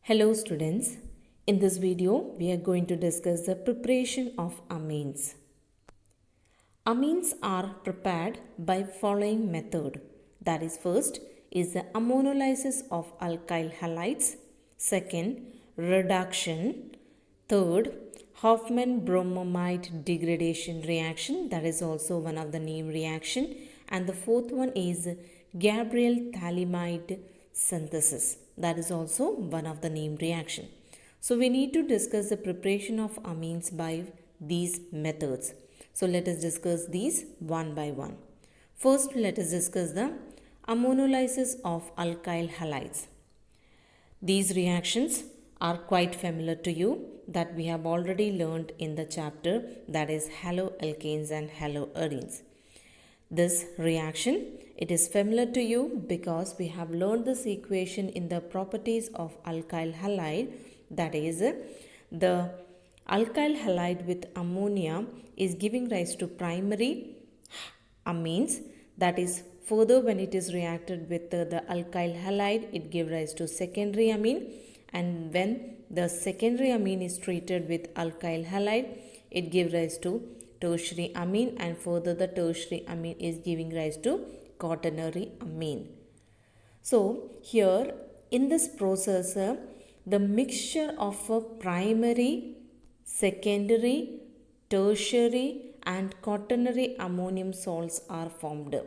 Hello students, in this video we are going to discuss the preparation of amines. Amines are prepared by following method. That is, first is the ammonolysis of alkyl halides, second reduction, third Hoffman bromamide degradation reaction, that is also one of the name reaction, and the fourth one is Gabriel thalamide synthesis, that is also one of the name reaction. So we need to discuss the preparation of amines by these methods. So let us discuss these one by one. First, let us discuss the ammonolysis of alkyl halides. These reactions are quite familiar to you that we have already learned in the chapter, that is haloalkanes and haloarenes. This reaction, it is familiar to you because we have learned this equation in the properties of alkyl halide, that is the alkyl halide with ammonia is giving rise to primary amines, that is further when it is reacted with the alkyl halide it gives rise to secondary amine, and when the secondary amine is treated with alkyl halide it gives rise to tertiary amine, and further the tertiary amine is giving rise to quaternary amine. So here in this process the mixture of a primary, secondary, tertiary and quaternary ammonium salts are formed.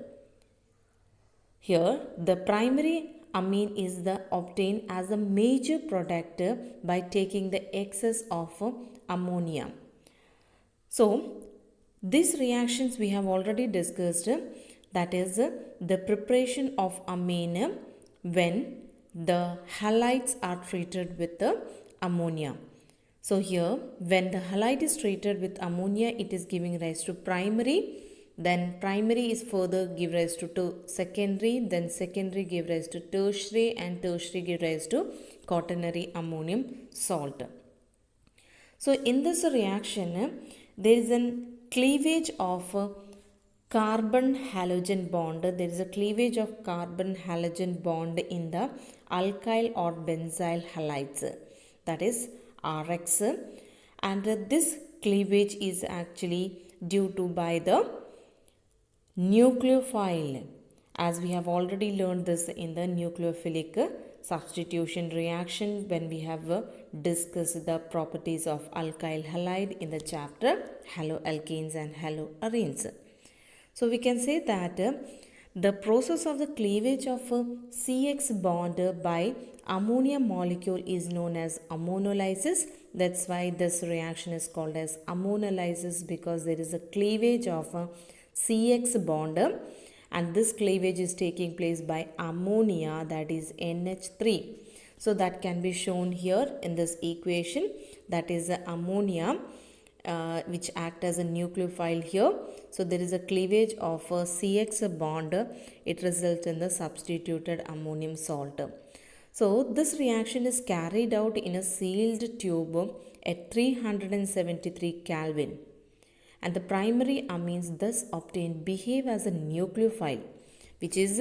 Here the primary amine is obtained as a major product by taking the excess of ammonia. So these reactions we have already discussed, that is the preparation of amine when the halides are treated with the ammonia. So here when the halide is treated with ammonia it is giving rise to primary, then primary is further give rise to secondary, then secondary give rise to tertiary, and tertiary give rise to quaternary ammonium salt. So in this reaction there is a cleavage of carbon halogen bond. There is a cleavage of carbon halogen bond in the alkyl or benzyl halides, that is RX, and this cleavage is actually due to by the nucleophile, as we have already learned this in the nucleophilic substitution reaction when we have discussed the properties of alkyl halide in the chapter haloalkanes and haloarenes. So we can say that the process of the cleavage of CX bond by ammonia molecule is known as ammonolysis. That's why this reaction is called as ammonolysis, because there is a cleavage of CX bond, and this cleavage is taking place by ammonia, that is NH3. So that can be shown here in this equation, that is ammonia which act as a nucleophile here. So there is a cleavage of a CX bond, it results in the substituted ammonium salt. So this reaction is carried out in a sealed tube at 373 Kelvin. And the primary amines thus obtained behave as a nucleophile, which is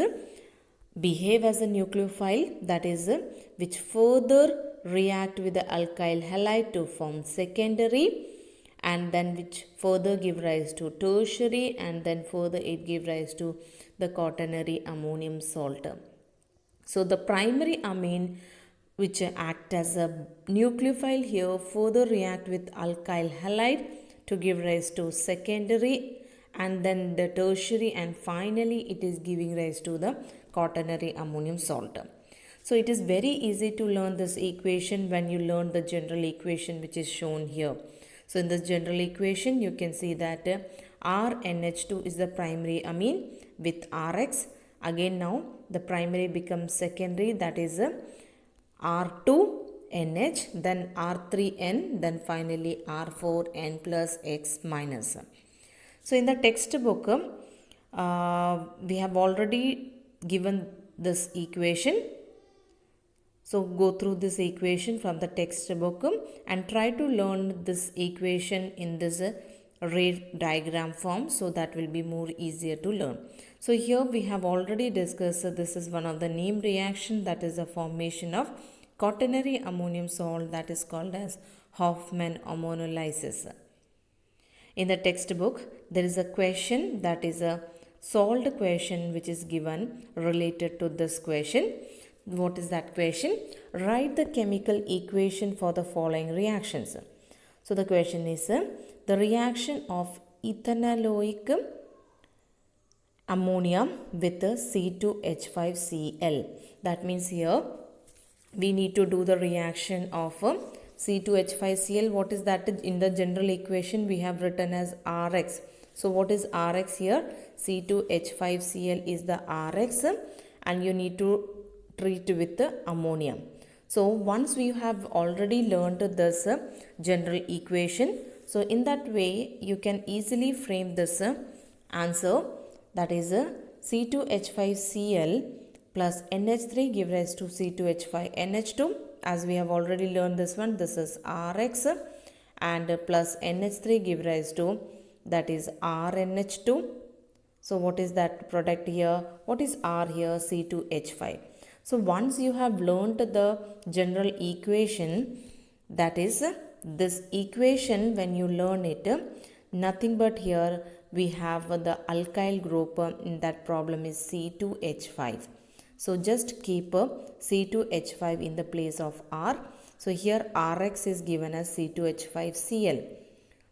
behave as a nucleophile, that is which further react with the alkyl halide to form secondary, and then which further give rise to tertiary, and then further it give rise to the quaternary ammonium salt. So the primary amine which act as a nucleophile here further react with alkyl halide to give rise to secondary, and then the tertiary, and finally it is giving rise to the quaternary ammonium salt. So it is very easy to learn this equation when you learn the general equation which is shown here. So in this general equation you can see that RNH2 is the primary amine with RX. Again now the primary becomes secondary, that is R2NH, then R3N, then finally R4N plus X minus. So in the textbook we have already given this equation. So go through this equation from the textbook and try to learn this equation in this ray diagram form, so that will be more easier to learn. So here we have already discussed this is one of the name reaction, that is the formation of quaternary ammonium salt that is called as Hofmann ammonolysis. In the textbook, there is a question that is a solved question which is given related to this question. What is that question? Write the chemical equation for the following reactions. So the question is the reaction of ethanoic ammonia with C2H5Cl. That means here we need to do the reaction of C2H5Cl. What is that? In the general equation we have written as Rx. So what is Rx here? C2H5Cl is the Rx and you need to treat with the ammonia. So once we have already learned this general equation, so in that way you can easily frame this answer, that is C2H5Cl plus NH3 give rise to C2H5NH2. As we have already learned this one, this is Rx, and plus NH3 give rise to, that is RNH2. So what is that product here? What is R here? C2H5. So once you have learned the general equation, that is this equation, when you learn it, nothing but here we have the alkyl group in that problem is C2H5. So just keep C2H5 in the place of R. So here Rx is given as C2H5Cl.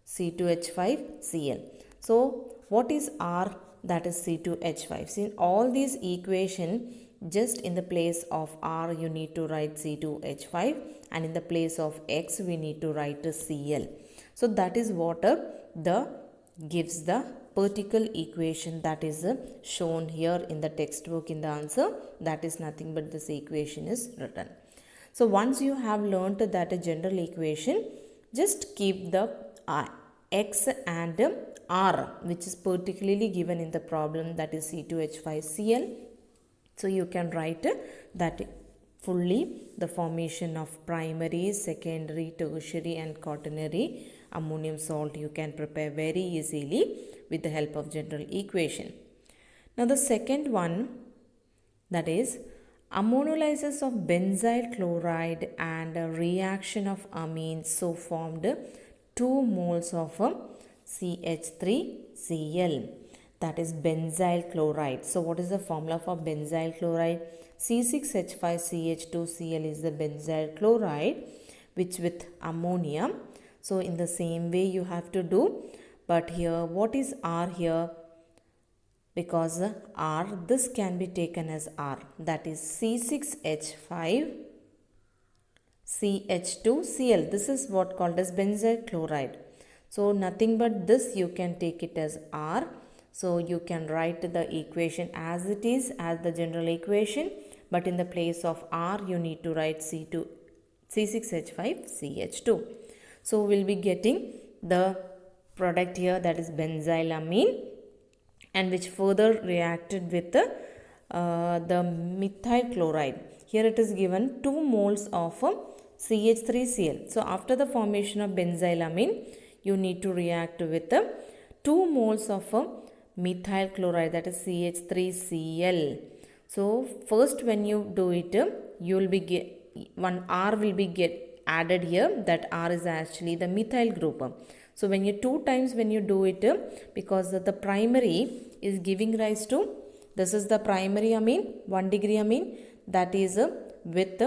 C2H5Cl. So what is R? That is C2H5. See, in all these equation, just in the place of R you need to write C2H5, and in the place of X we need to write Cl. So that is what the gives the particle equation that is shown here in the textbook in the answer. That is nothing but this equation is written. So once you have learnt that a general equation, just keep the X and R which is particularly given in the problem, that is C2H5Cl. So you can write that fully the formation of primary, secondary, tertiary and quaternary ammonium salt you can prepare very easily with the help of general equation. Now the second one, that is ammonolysis of benzyl chloride and a reaction of amines, so formed 2 moles of CH3Cl, that is benzyl chloride. So what is the formula for benzyl chloride? C6H5CH2Cl is the benzyl chloride which with ammonia. So in the same way you have to do, but here what is R here? Because R, this can be taken as R, that is C6H5CH2Cl. This is what called as benzyl chloride. So nothing but this you can take it as R. So you can write the equation as it is, as the general equation, but in the place of R you need to write C6H5CH2. So we'll be getting the product here, that is benzylamine, and which further reacted with the methyl chloride. Here it is given 2 moles of CH3Cl. So after the formation of benzylamine, you need to react with 2 moles of methyl chloride, that is CH3Cl. So first when you do it, you will be one R will be added here. That R is actually the methyl group. So when you 2 times when you do it, because the primary is giving rise to, this is the primary amine, 1 degree amine, that is with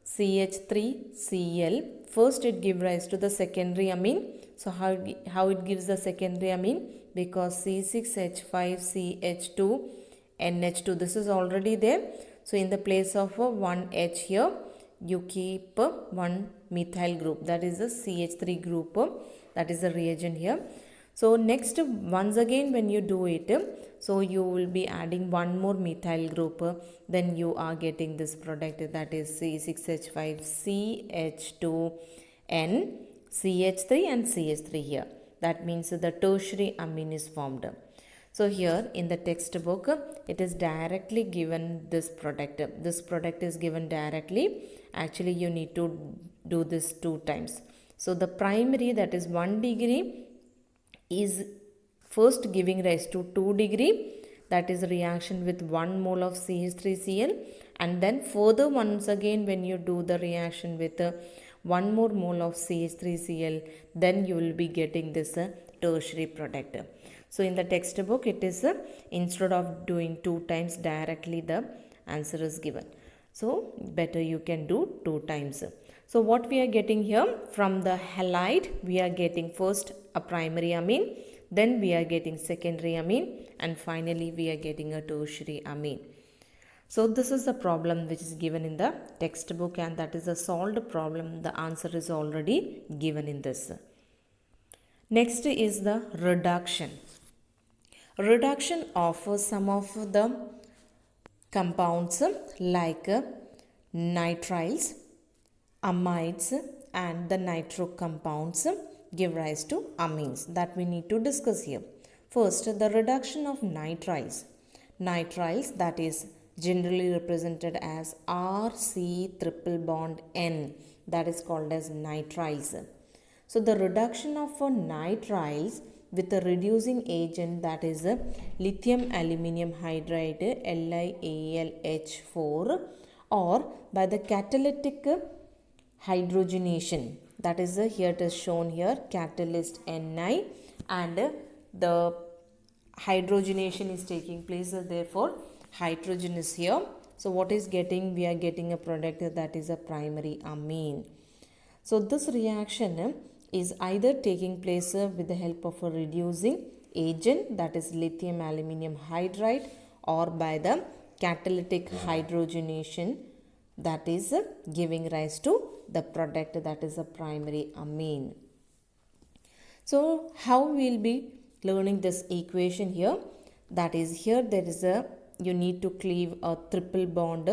CH3Cl. First it gives rise to the secondary amine. So how it gives the secondary amine? Because C6H5CH2NH2, this is already there. So in the place of 1 H here, you keep 1 methyl group, that is the CH3 group, that is the reagent here. So next, once again when you do it, so you will be adding 1 more methyl group, then you are getting this product, that is C6H5CH2N, CH3 and CH3 here. That means the tertiary amine is formed. So here in the textbook, it is directly given this product. This product is given directly. Actually, you need to do this 2 times. So the primary, that is 1 degree, is first giving rise to 2 degree. That is reaction with 1 mole of CH3Cl, and then further once again when you do the reaction with one more mole of CH3Cl, then you will be getting this tertiary product. So in the textbook it is instead of doing 2 times directly the answer is given. So better you can do 2 times. So what we are getting here from the halide, we are getting first a primary amine, then we are getting secondary amine, and finally we are getting a tertiary amine. So this is the problem which is given in the textbook, and that is a solved problem. The answer is already given in this. Next is the reduction. Reduction of some of the compounds like nitriles, amides and the nitro compounds give rise to amines that we need to discuss here. First, the reduction of nitriles. Nitriles, that is generally represented as RC triple bond N, that is called as nitriles. So the reduction of nitriles with a reducing agent, that is lithium aluminium hydride LiAlH4, or by the catalytic hydrogenation, that is here it is shown here, catalyst Ni, and the hydrogenation is taking place, therefore hydrogen is here. So what is getting, we are getting a product that is a primary amine. So this reaction is either taking place with the help of a reducing agent, that is lithium aluminium hydride, or by the catalytic hydrogenation, that is giving rise to the product that is a primary amine. So how we will be learning this equation here, that is here there is a, you need to cleave a triple bond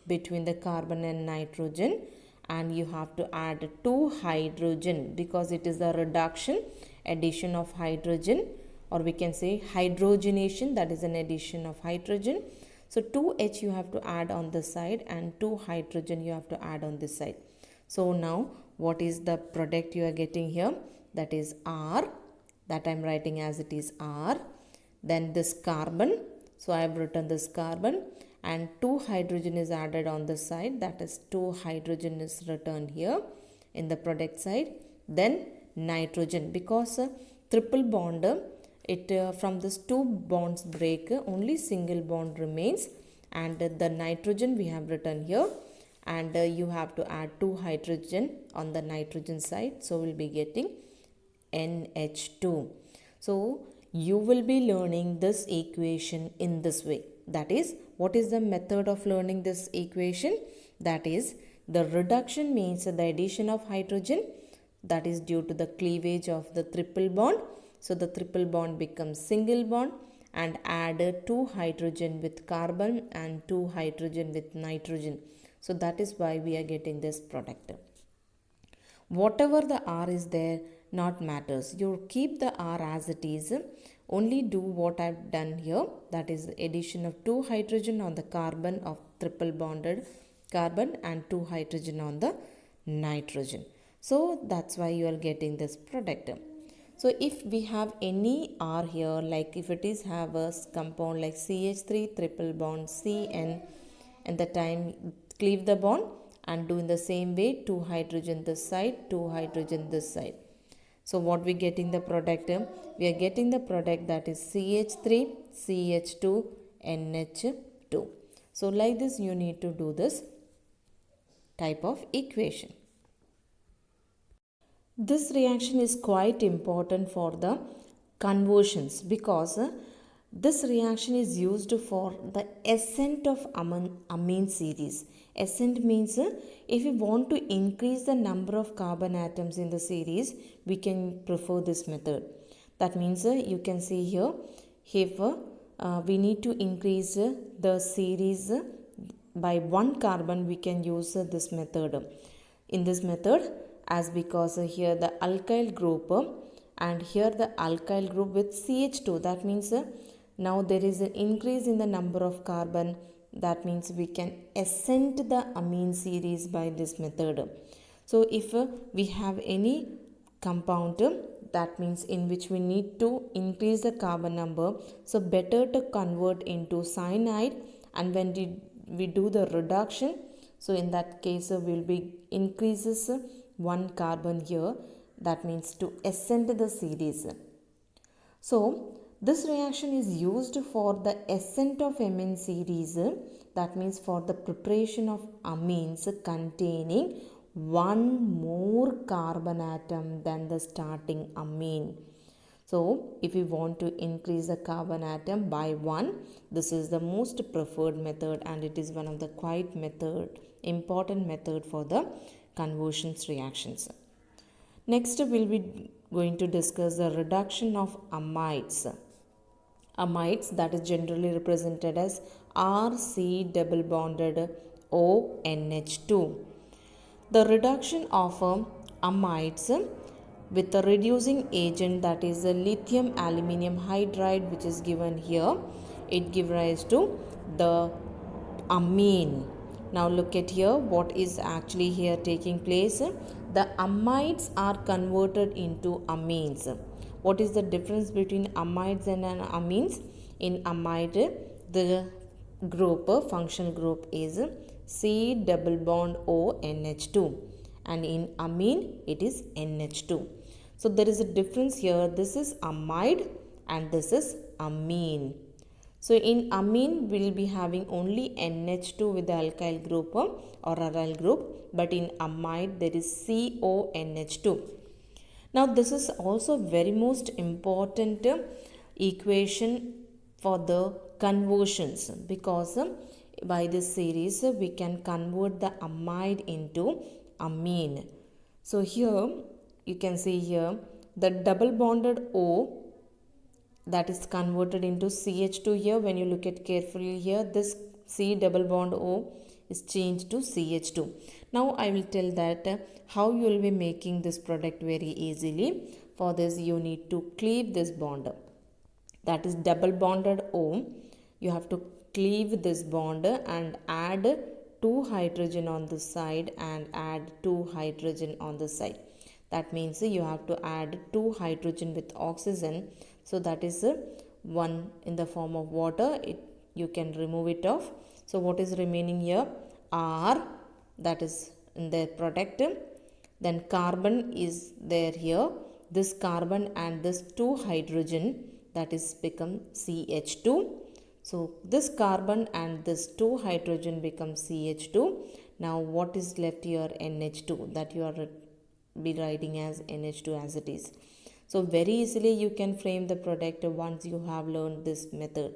between the carbon and nitrogen, and you have to add 2 hydrogen because it is a reduction, addition of hydrogen, or we can say hydrogenation, that is an addition of hydrogen. So 2H you have to add on this side and 2 hydrogen you have to add on this side. So now what is the product you are getting here? That is R, that I am writing as it is R. Then this carbon, so I have written this carbon, and 2 hydrogen is added on this side, that is 2 hydrogen is written here in the product side. Then nitrogen, because triple bond, it from this 2 bonds break, only single bond remains, and the nitrogen we have written here, and you have to add 2 hydrogen on the nitrogen side, so we'll be getting NH2. So you will be learning this equation in this way. That is, what is the method of learning this equation? That is, the reduction means the addition of hydrogen, that is due to the cleavage of the triple bond. So the triple bond becomes single bond, and add 2 hydrogen with carbon and 2 hydrogen with nitrogen. So that is why we are getting this product. Whatever the R is there, not matters. You keep the R as it is. Only do what I've done here, that is the addition of 2 hydrogen on the carbon of triple bonded carbon and 2 hydrogen on the nitrogen. So that's why you are getting this product. So if we have any R here, like if it is have a compound like CH3 triple bond CN, and the time cleave the bond and do in the same way, 2 hydrogen this side, 2 hydrogen this side. So what we getting the product? We are getting the product that is CH3, CH2, NH2. So like this you need to do this type of equation. This reaction is quite important for the conversions because this reaction is used for the ascent of amine series. Ascent means if we want to increase the number of carbon atoms in the series, we can prefer this method. That means you can see here, if we need to increase the series by 1 carbon, we can use this method. In this method, as because here the alkyl group and here the alkyl group with CH2, that means now there is an increase in the number of carbon. That means we can ascend the amine series by this method. So if we have any compound, that means in which we need to increase the carbon number, so better to convert into cyanide, and we do the reduction, so in that case we will be increases one carbon here, that means to ascend the series. So this reaction is used for the ascent of amine series, that means for the preparation of amines containing one more carbon atom than the starting amine. So if we want to increase the carbon atom by one, this is the most preferred method, and it is one of the quite important method for the conversions reactions. Next we'll be going to discuss the reduction of amides. Amides, that is generally represented as RC double bonded ONH2. The reduction of amides with a reducing agent, that is a lithium aluminium hydride, which is given here, it gives rise to the amine. Now look at here what is actually here taking place. The amides are converted into amines. What is the difference between amides and amines? In amide, the group, functional group is C double bond O NH2, and in amine it is NH2. So there is a difference here. This is amide and this is amine. So in amine we will be having only NH2 with the alkyl group or aryl group, but in amide there is CONH2. Now this is also very most important equation for the conversions, because by this series we can convert the amide into amine. So here you can see here the double bonded O, that is converted into CH2 here. When you look at carefully here, this C double bond O is changed to CH2. Now I will tell that how you will be making this product very easily. For this you need to cleave this bond, that is double bonded O. You have to cleave this bond and add 2 hydrogen on this side and add 2 hydrogen on this side. That means you have to add 2 hydrogen with oxygen. So that is one in the form of water. You can remove it off. So what is remaining here? R, that is in the product. Then carbon is there here. This carbon and this 2 hydrogen, that is become CH2. So this carbon and this 2 hydrogen become CH2. Now what is left here? NH2, that you are be writing as NH2 as it is. So very easily you can frame the product once you have learned this method.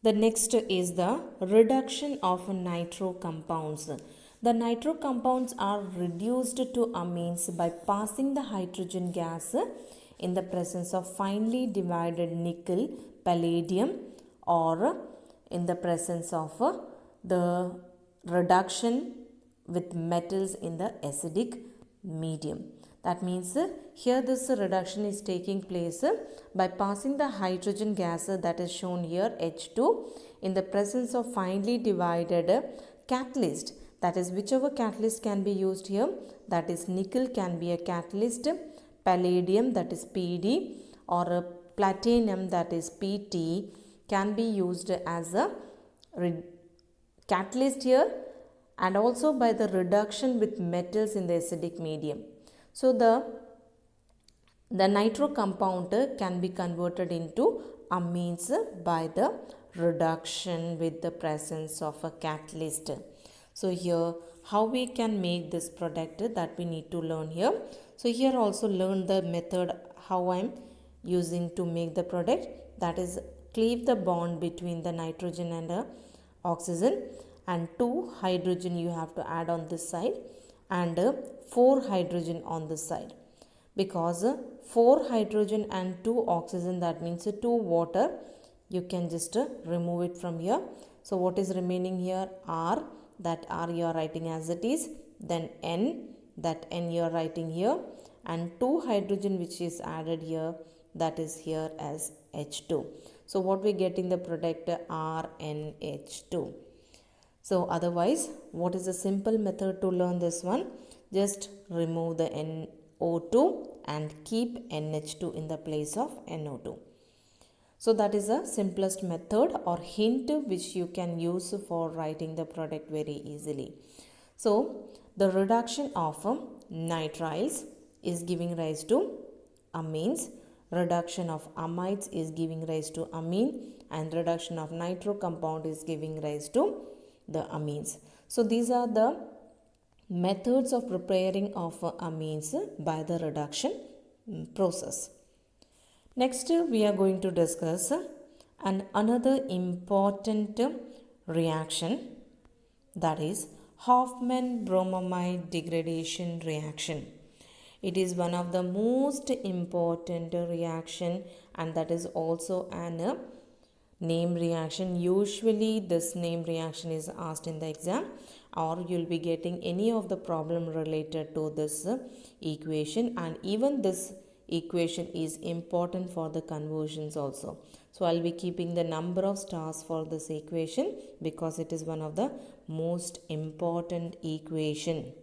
The next is the reduction of nitro compounds. The nitro compounds are reduced to amines by passing the hydrogen gas in the presence of finely divided nickel, palladium, or in the presence of the reduction with metals in the acidic medium. That means here this reduction is taking place by passing the hydrogen gas, that is shown here H2, in the presence of finely divided catalyst. That is whichever catalyst can be used here, that is nickel can be a catalyst, palladium, that is PD, or a platinum, that is PT, can be used as a catalyst here, and also by the reduction with metals in the acidic medium. So the nitro compound can be converted into amines by the reduction with the presence of a catalyst. So here how we can make this product, that we need to learn here. So here also learn the method how I am using to make the product, that is cleave the bond between the nitrogen and oxygen, and 2 hydrogen you have to add on this side and 4 hydrogen on this side, because 4 hydrogen and 2 oxygen, that means 2 water, you can just remove it from here. So what is remaining here? R, that R you are writing as it is, then N, that N you are writing here, and 2 hydrogen which is added here, that is here as H2. So what we get in the product? RNH2. So otherwise, what is the simple method to learn this one? Just remove the NO2 and keep NH2 in the place of NO2. So that is the simplest method or hint which you can use for writing the product very easily. So the reduction of nitriles is giving rise to amines, reduction of amides is giving rise to amine, and reduction of nitro compound is giving rise to the amines. So these are the methods of preparing of amines by the reduction process. Next, we are going to discuss another important reaction, that is Hofmann-Bromamide degradation reaction. It is one of the most important reaction, and that is also an name reaction. Usually this name reaction is asked in the exam, or you'll be getting any of the problem related to this equation, and even this equation is important for the conversions also. So I'll be keeping the number of stars for this equation because it is one of the most important equation.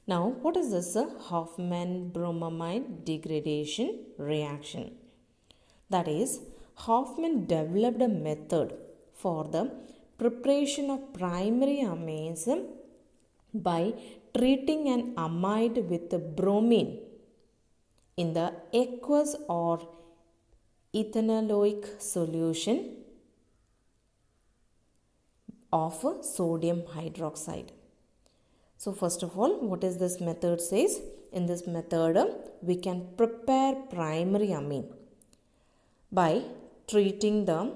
Now, what is this Hofmann-Bromamide degradation reaction? That is, Hofmann developed a method for the preparation of primary amines by treating an amide with bromine in the aqueous or ethanoloic solution of sodium hydroxide. So first of all, what is this method says? In this method, we can prepare primary amine by treating the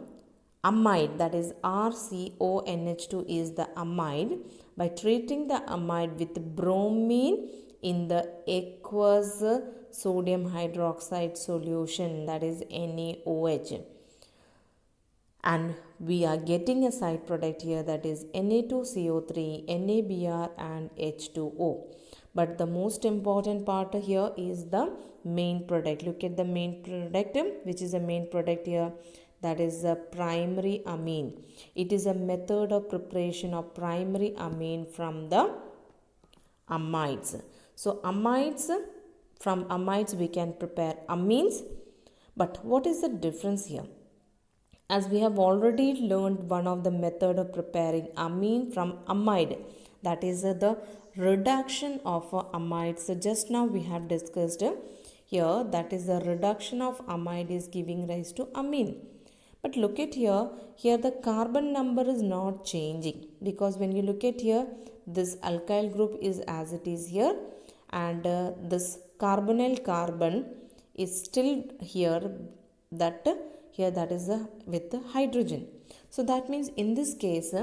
amide, that is RCONH2 is the amide, by treating the amide with bromine in the aqueous sodium hydroxide solution, that is NaOH. And we are getting a side product here, that is Na2CO3, NaBr and H2O. But the most important part here is the main product. Look at the main product, which is the main product here, that is a primary amine. It is a method of preparation of primary amine from the amides. So amides, from amides we can prepare amines. But what is the difference here? As we have already learned one of the method of preparing amine from amide, that is the reduction of amides. So just now we have discussed here, that is the reduction of amide is giving rise to amine. But look at here, the carbon number is not changing, because when you look at here, this alkyl group is as it is here, and this carbonyl carbon is still here, that is with the hydrogen. So that means in this case,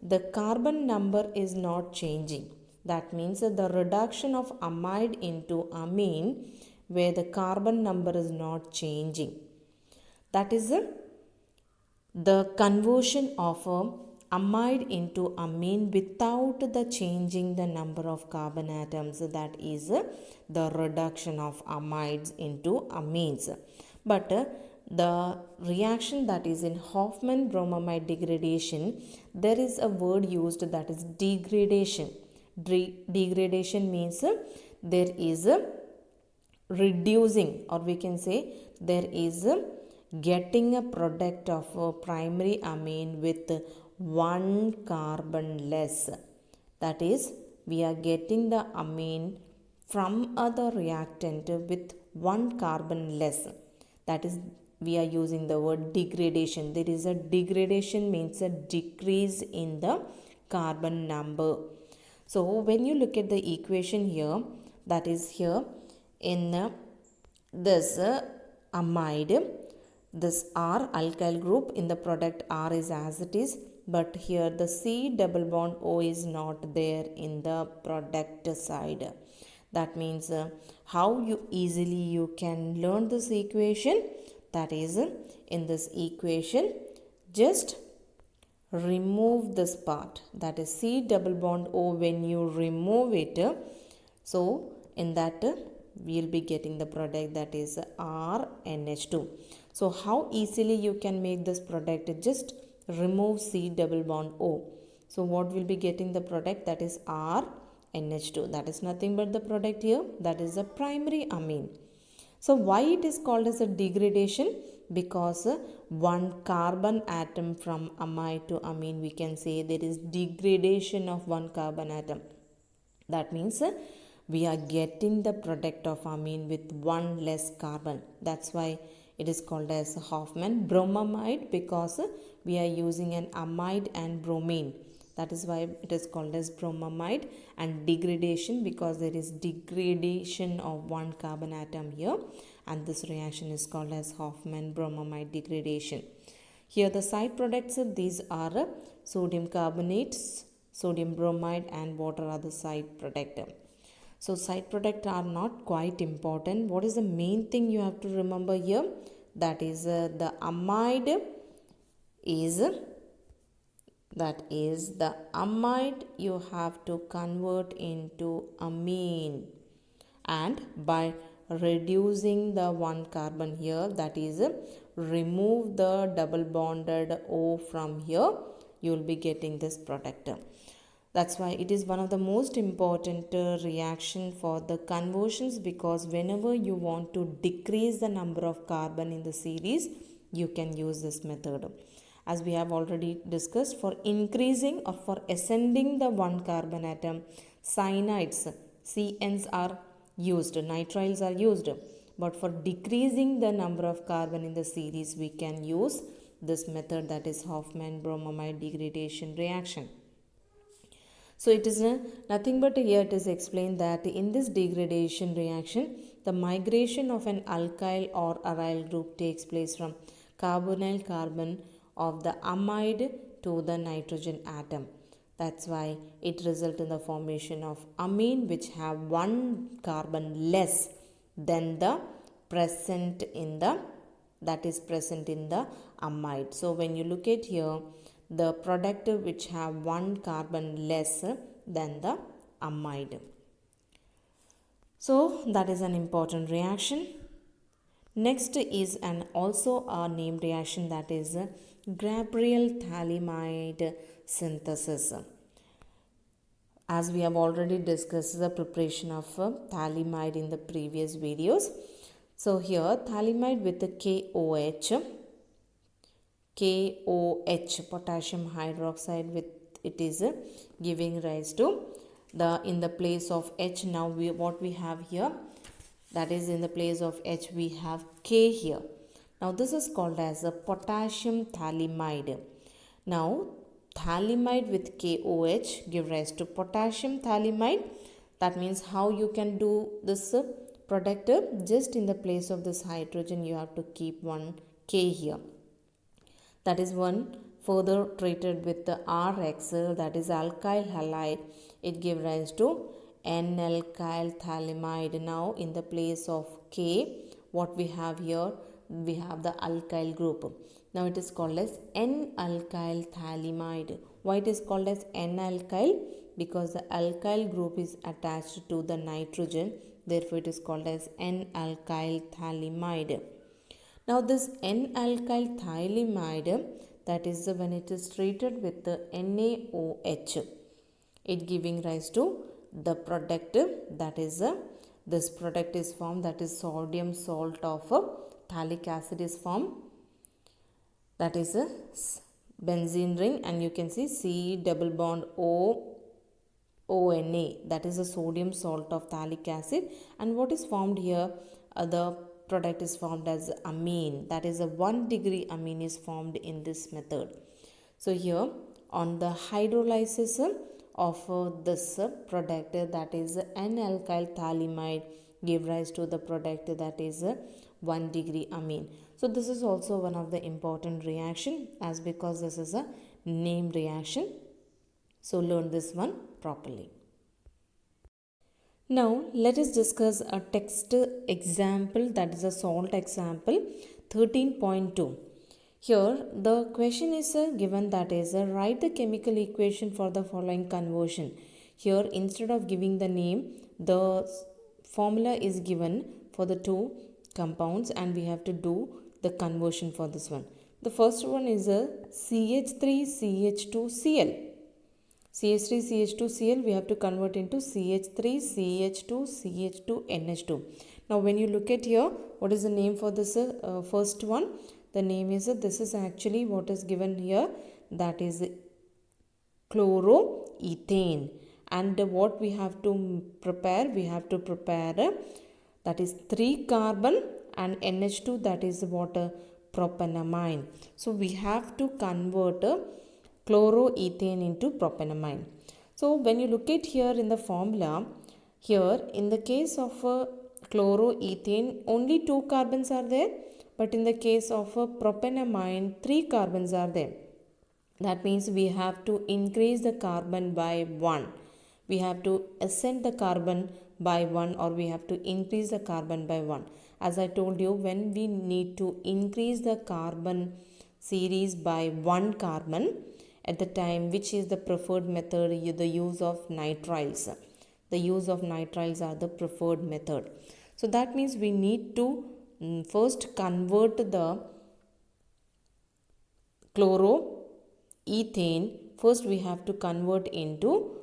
the carbon number is not changing. That means the reduction of amide into amine, where the carbon number is not changing. That is the conversion of amide into amine without the changing the number of carbon atoms. That is the reduction of amides into amines. But the reaction that is in Hofmann-Bromamide degradation, there is a word used, that is degradation. Degradation means there is a reducing, or we can say there is a getting a product of a primary amine with one carbon less. That is, we are getting the amine from other reactant with one carbon less. That is, we are using the word degradation. There is a degradation means a decrease in the carbon number. So when you look at the equation here, that is here in this amide, this R alkyl group, in the product R is as it is, but here the C double bond O is not there in the product side. That means how easily you can learn this equation? That is, in this equation, just remove this part, that is C double bond O. When you remove it, so in that we will be getting the product, that is RNH2. So how easily you can make this product? Just remove C double bond O. So what will be getting the product? That is RNH2. That is nothing but the product here, that is a primary amine. So why it is called as a degradation? because one carbon atom from amide to amine, we can say there is degradation of one carbon atom. That means we are getting the product of amine with one less carbon. That's why it is called as Hofmann bromamide, because we are using an amide and bromine. That is why it is called as bromamide. And degradation, because there is degradation of one carbon atom here, and this reaction is called as Hofmann bromamide degradation. Here the side products, these are sodium carbonates, sodium bromide, and water are the side product. So side product are not quite important. What is the main thing you have to remember here? That is the amide is the amide you have to convert into amine, and by reducing the one carbon here, that is remove the double bonded O from here, you will be getting this product. That's why it is one of the most important reaction for the conversions, because whenever you want to decrease the number of carbon in the series, you can use this method. As we have already discussed, for increasing or for ascending the one carbon atom, cyanides, CNs are used, nitriles are used. But for decreasing the number of carbon in the series, we can use this method, that is Hofmann bromamide degradation reaction. So it is nothing but here it is explained that in this degradation reaction, the migration of an alkyl or aryl group takes place from carbonyl carbon of the amide to the nitrogen atom. That's why it results in the formation of amine, which have one carbon less than the present in the amide. So when you look at here, the product which have one carbon less than the amide. So that is an important reaction. Next is also a named reaction, that is Gabriel phthalimide synthesis. As we have already discussed the preparation of phthalimide in the previous videos. So here phthalimide with the KOH, potassium hydroxide, with it is giving rise to the, in the place of H, now what we have here, that is in the place of H we have K here. Now this is called as a potassium phthalimide. Now phthalimide with KOH give rise to potassium phthalimide. That means how you can do this product, just in the place of this hydrogen you have to keep one K here. That is one further treated with the RX, that is alkyl halide. It gives rise to N-alkyl phthalimide. Now in the place of K, what we have here, we have the alkyl group. Now it is called as N-alkyl phthalimide. Why it is called as N-alkyl? Because the alkyl group is attached to the nitrogen. Therefore it is called as N-alkyl phthalimide. Now this N-alkyl phthalimide, that is when it is treated with the NaOH, it giving rise to the product, that is this product is formed, that is sodium salt of phthalic acid is formed, that is a benzene ring, and you can see C double bond ONA, that is a sodium salt of phthalic acid. And what is formed here, the product is formed as amine, that is a 1 degree amine is formed in this method. So here on the hydrolysis of this product, that is N-alkyl phthalimide, give rise to the product, that is 1 degree amine. So this is also one of the important reaction, as because this is a named reaction. So learn this one properly. Now let us discuss a text example, that is a salt example 13.2. Here the question is given, that is write the chemical equation for the following conversion. Here instead of giving the name, the formula is given for the two compounds, and we have to do the conversion for this one. The first one is a CH3CH2Cl. CH3CH2Cl we have to convert into CH3CH2CH2NH2. Now when you look at here, what is the name for this first one? The name is, this is actually what is given here, that is chloroethane. And what we have to prepare, we have to prepare that is 3 carbon and NH2, that is water propanamine. So we have to convert chloroethane into propanamine. So when you look at here in the formula, here in the case of chloroethane only 2 carbons are there, but in the case of propanamine 3 carbons are there. That means we have to increase the carbon by 1. We have to ascend the carbon by 1, or we have to increase the carbon by 1. As I told you, when we need to increase the carbon series by 1 carbon, at the time which is the preferred method, the use of nitriles. The use of nitriles are the preferred method. So that means we need to first convert the chloroethane. First we have to convert into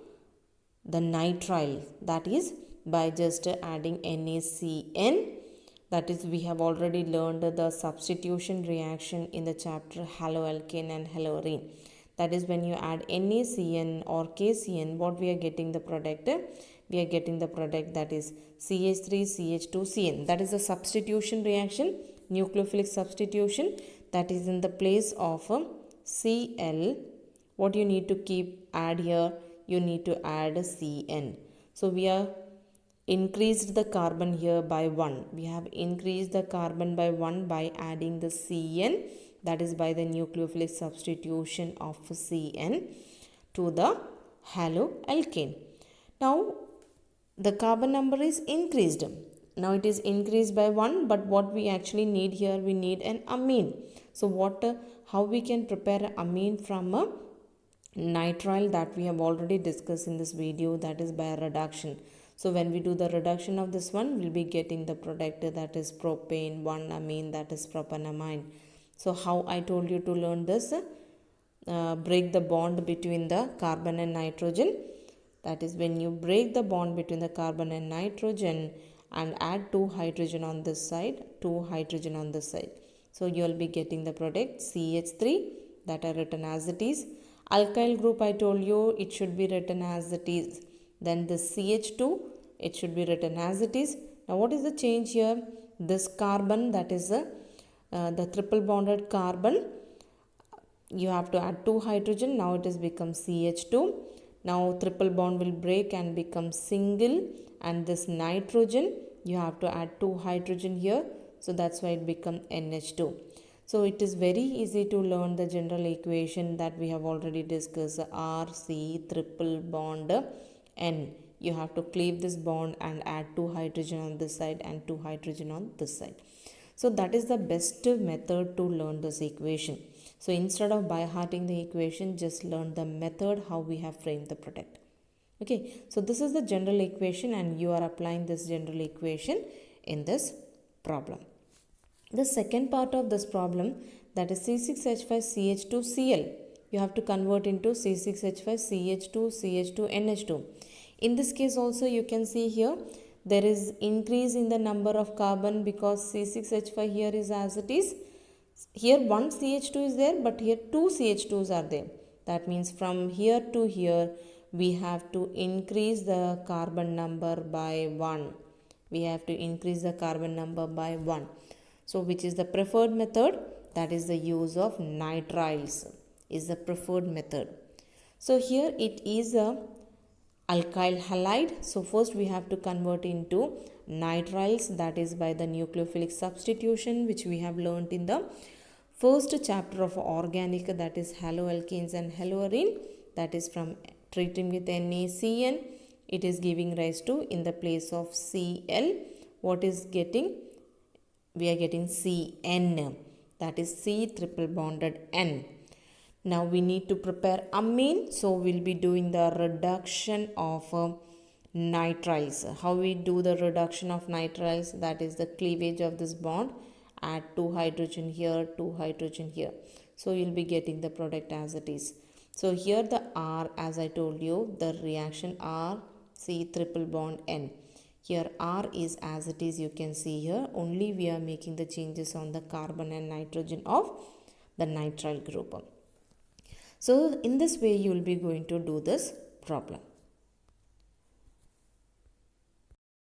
the nitrile, that is by just adding NaCN. That is, we have already learned the substitution reaction in the chapter haloalkane and haloarine. That is, when you add NaCN or KCN, what we are getting the product? We are getting the product, that is CH3CH2CN. That is a substitution reaction, nucleophilic substitution, that is in the place of Cl. What you need to add here? You need to add Cn. So we are increased the carbon here by 1. We have increased the carbon by 1 by adding the Cn, that is by the nucleophilic substitution of Cn to the haloalkane. Now the carbon number is increased. Now it is increased by 1, but what we actually need here, we need an amine. So how we can prepare amine from a nitrile, that we have already discussed in this video, that is by reduction. So when we do the reduction of this one, we'll be getting the product, that is propane, 1 amine, that is propanamine. So how I told you to learn this? Break the bond between the carbon and nitrogen. That is, when you break the bond between the carbon and nitrogen and add 2 hydrogen on this side, 2 hydrogen on this side. So you will be getting the product CH3, that are written as it is. Alkyl group, I told you it should be written as it is. Then this CH2, it should be written as it is. Now what is the change here? This carbon, that is the triple bonded carbon, you have to add 2 hydrogen. Now it has become CH2. Now triple bond will break and become single, and this nitrogen, you have to add 2 hydrogen here. So that's why it become NH2. So it is very easy to learn the general equation that we have already discussed, RC triple bond N. You have to cleave this bond and add 2 hydrogen on this side and 2 hydrogen on this side. So that is the best method to learn this equation. So instead of by hearting the equation, just learn the method how we have framed the product. Okay, so this is the general equation, and you are applying this general equation in this problem. The second part of this problem, that is C6H5CH2Cl. You have to convert into C6H5CH2CH2NH2. In this case also, you can see here there is increase in the number of carbon, because C6H5 here is as it is. Here one CH2 is there, but here 2 CH2s are there. That means from here to here, we have to increase the carbon number by 1. We have to increase the carbon number by 1. So which is the preferred method? That is the use of nitriles is the preferred method. So here it is a alkyl halide. So first we have to convert into nitriles, that is by the nucleophilic substitution, which we have learnt in the first chapter of organic, that is haloalkanes and haloarine. That is from treating with NaCN, it is giving rise to, in the place of Cl, what is getting? We are getting Cn, that is C triple bonded N. Now we need to prepare amine, so we'll be doing the reduction of nitriles. How we do the reduction of nitriles? That is the cleavage of this bond. Add 2 hydrogen here, 2 hydrogen here. So you'll be getting the product as it is. So here the R, as I told you, the reaction R, C triple bond N. Here R is as it is, you can see here, only we are making the changes on the carbon and nitrogen of the nitrile group. So in this way you will be going to do this problem.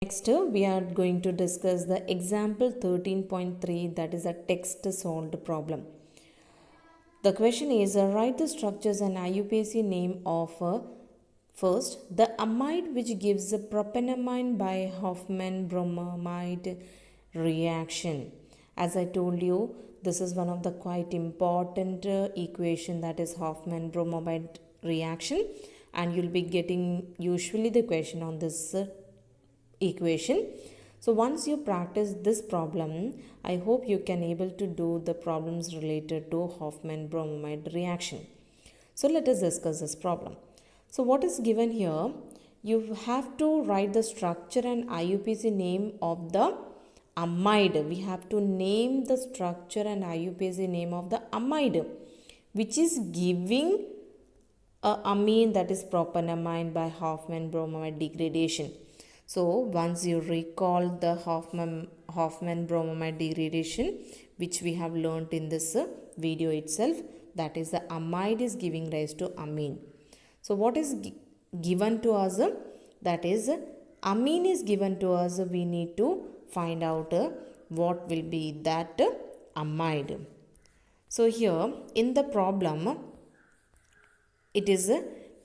Next we are going to discuss the example 13.3, that is a text solved problem. The question is write the structures and IUPAC name of first the amide which gives a propanamine by Hoffman bromamide reaction. As I told you, this is one of the quite important equation, that is Hoffman bromamide reaction, and you'll be getting usually the question on this equation. So once you practice this problem, I hope you can able to do the problems related to Hoffman bromamide reaction. So let us discuss this problem. So what is given here, you have to write the structure and IUPAC name of the amide. We have to name the structure and IUPAC name of the amide, which is giving a amine, that is propanamide by Hoffman bromamide degradation. So once you recall the Hoffman bromamide degradation, which we have learnt in this video itself, that is the amide is giving rise to amine. So what is given to us, that is amine is given to us, we need to find out what will be that amide. So here in the problem, it is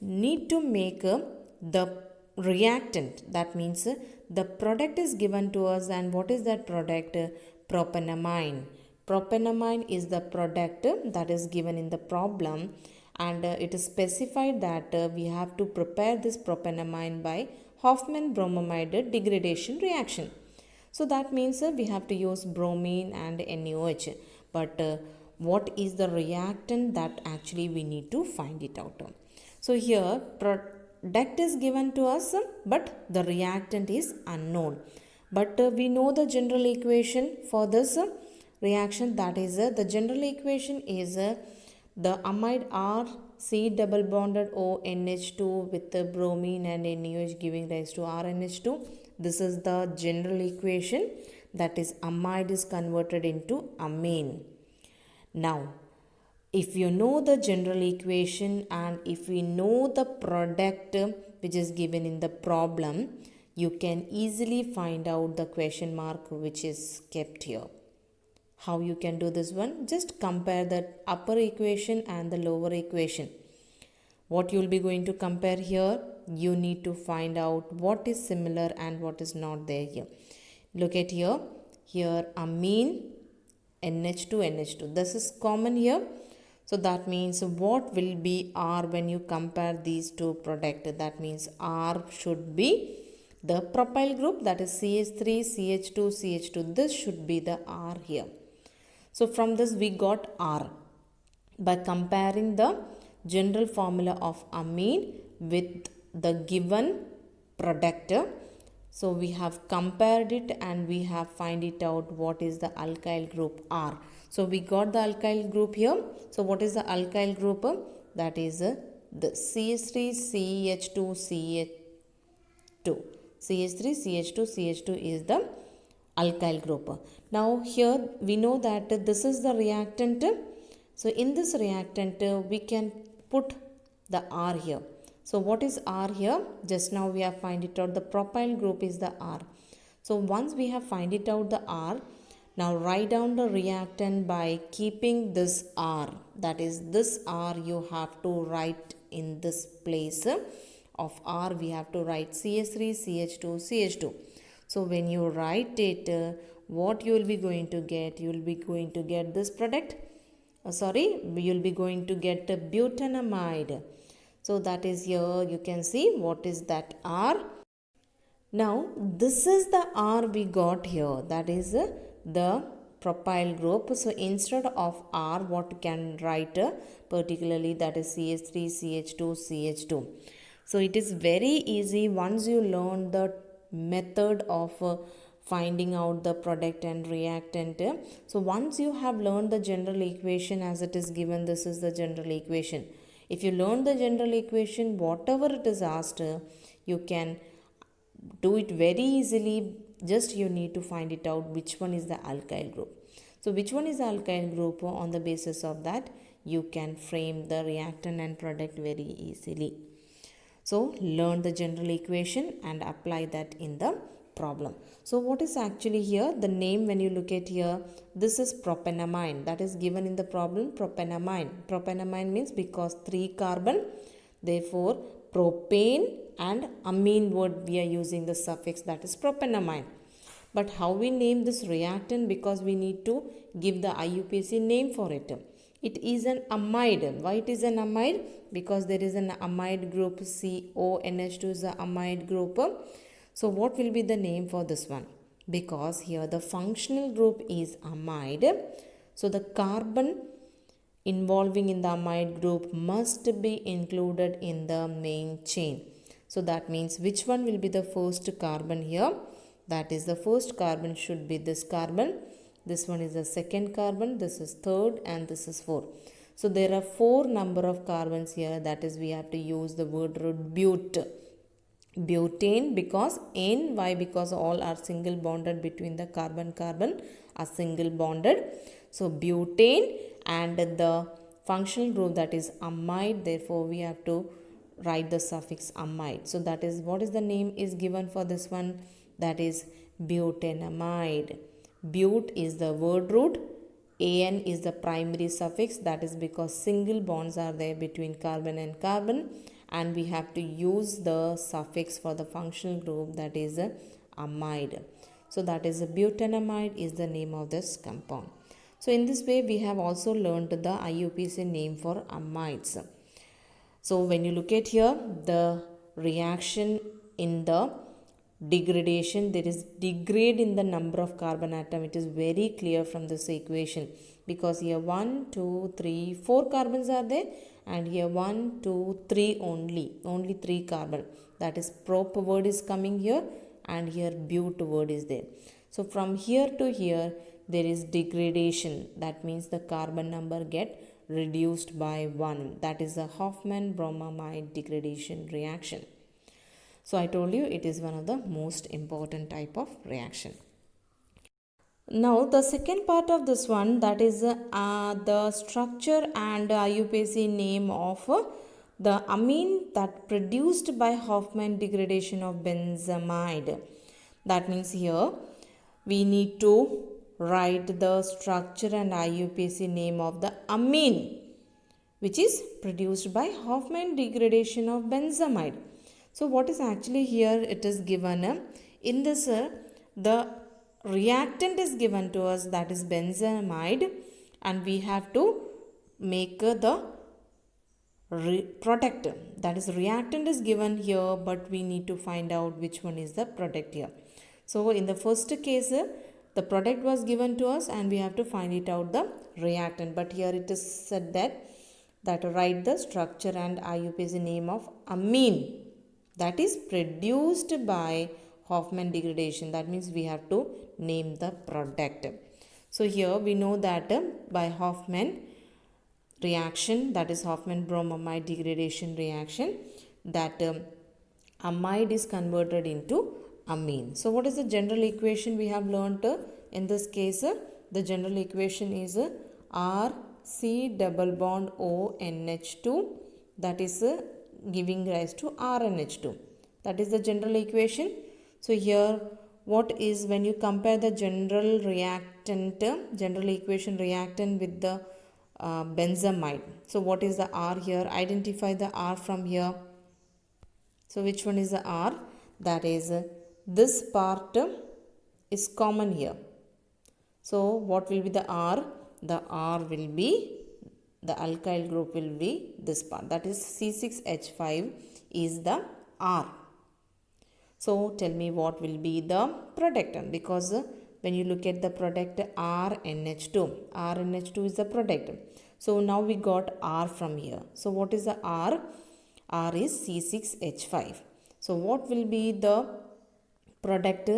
need to make the reactant, that means the product is given to us, and what is that product? Propanamine. Propanamine is the product that is given in the problem, and it is specified that we have to prepare this propanamine by Hoffman bromamide degradation reaction. So that means we have to use bromine and NaOH, but what is the reactant, that actually we need to find it out. So here product is given to us, but the reactant is unknown. But we know the general equation for this reaction, that is the general equation is the amide R C double bonded O NH2 with the bromine and NaOH giving rise to RNH2. This is the general equation, that is amide is converted into amine. Now if you know the general equation and if we know the product which is given in the problem, you can easily find out the question mark which is kept here. How you can do this one? Just compare the upper equation and the lower equation. What you will be going to compare here? You need to find out what is similar and what is not there here. Look at here. Here amine, NH2, NH2. This is common here. So that means what will be R when you compare these two products? That means R should be the propyl group, that is CH3, CH2, CH2. This should be the R here. So from this we got R by comparing the general formula of amine with the given product. So we have compared it and we have find it out what is the alkyl group R. So we got the alkyl group here. So what is the alkyl group? That is the CH3 CH2 CH2. CH3 CH2 CH2 is the alkyl group. Now here we know that this is the reactant. So in this reactant we can put the R here. So what is R here? Just now we have find it out, the propyl group is the R. So once we have find it out the R, now write down the reactant by keeping this R. That is this R you have to write in this place of R. We have to write CH3 CH2 CH2. So when you write it, what you will be going to get? You will be going to get this product. You will be going to get butanamide. So that is here you can see what is that R. Now this is the R we got here, that is the propyl group. So instead of R, what can write particularly, that is CH3 CH2 CH2. So it is very easy once you learn the method of finding out the product and reactant. So once you have learned the general equation as it is given, this is the general equation. If you learn the general equation, whatever it is asked, you can do it very easily. Just you need to find it out which one is the alkyl group. So which one is the alkyl group? On the basis of that you can frame the reactant and product very easily. So learn the general equation and apply that in the problem. So what is actually here? The name, when you look at here, this is propanamine. That is given in the problem, propanamine. Propanamine means because 3 carbon, therefore propane and amine word we are using the suffix, that is propanamine. But how we name this reactant? Because we need to give the IUPAC name for it. It is an amide. Why it is an amide? Because there is an amide group, CONH2 is the amide group. So what will be the name for this one? Because here the functional group is amide. So the carbon involving in the amide group must be included in the main chain. So that means which one will be the first carbon here? That is, the first carbon should be this carbon. This one is the second carbon, this is third, and this is fourth. So there are 4 number of carbons here. That is, we have to use the word root butane, because N. Why? Because all are single bonded between the carbon are single bonded. So butane, and the functional group, that is amide. Therefore we have to write the suffix amide. So that is, what is the name is given for this one? That is butanamide. But is the word root, an is the primary suffix. That is because single bonds are there between carbon and carbon, and we have to use the suffix for the functional group, that is amide. So that is butanamide is the name of this compound. So in this way we have also learned the IUPAC name for amides. So when you look at here, the reaction in the degradation, there is degrade in the number of carbon atom. It is very clear from this equation, because here 1, 2, 3, 4 carbons are there, and here 1, 2, 3 only 3 carbon. That is prop word is coming here, and here but word is there. So from here to here there is degradation. That means the carbon number get reduced by 1. That is a Hofmann-Bromamide degradation reaction. So I told you it is one of the most important type of reaction. Now the second part of this one, that is the structure and IUPAC name of the amine that produced by Hofmann degradation of benzamide. That means here we need to write the structure and IUPAC name of the amine which is produced by Hofmann degradation of benzamide. So what is actually here, it is given in this the reactant is given to us, that is benzamide, and we have to make the product, that is reactant is given here, but we need to find out which one is the product here. So in the first case the product was given to us and we have to find it out the reactant, but here it is said that write the structure and IUPAC name of amine that is produced by Hofmann degradation. That means we have to name the product. So here we know that by Hofmann reaction, that is Hofmann bromamide degradation reaction, that amide is converted into amine. So what is the general equation we have learnt in this case? The general equation is RC double bond ONH2, that is giving rise to RNH2. That is the general equation. So here what is, when you compare the general reactant, general equation reactant with the benzamide. So what is the R here? Identify the R from here. So which one is the R? That is this part is common here. So what will be the R? The R will be, the alkyl group will be this part, that is C6H5 is the R. So tell me what will be the product, because when you look at the product RNH2, RNH2 is the product. So now we got R from here. So what is the R? R is C6H5. So what will be the product?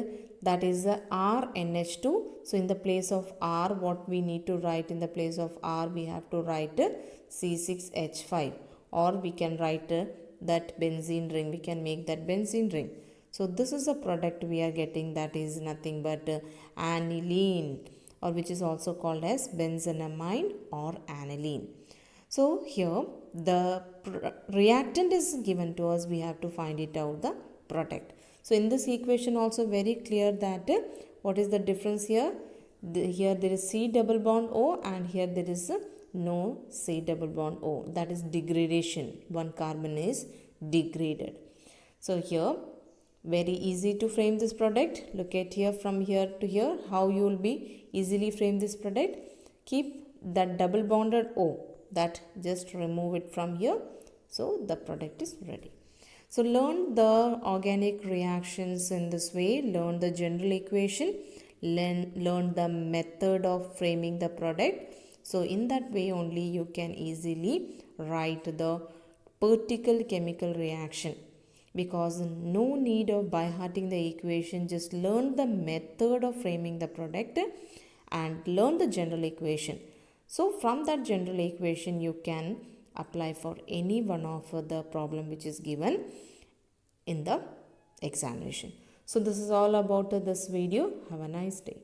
That is RNH2. So in the place of R, what we need to write in the place of R, we have to write C6H5, or we can write that benzene ring, we can make that benzene ring. So this is a product we are getting, that is nothing but aniline, or which is also called as benzonamine or aniline. So here the reactant is given to us, we have to find it out the product. So in this equation also very clear that what is the difference here? Here there is C double bond O, and here there is no C double bond O, that is degradation. One carbon is degraded. So here very easy to frame this product. Look at here, from here to here, how you will be easily frame this product. Keep that double bonded O, that just remove it from here. So the product is ready. So learn the organic reactions in this way, learn the general equation, learn the method of framing the product. So in that way only you can easily write the particle chemical reaction, because no need of by hearting the equation, just learn the method of framing the product and learn the general equation. So from that general equation you can apply for any one of the problem which is given in the examination. So this is all about this video. Have a nice day.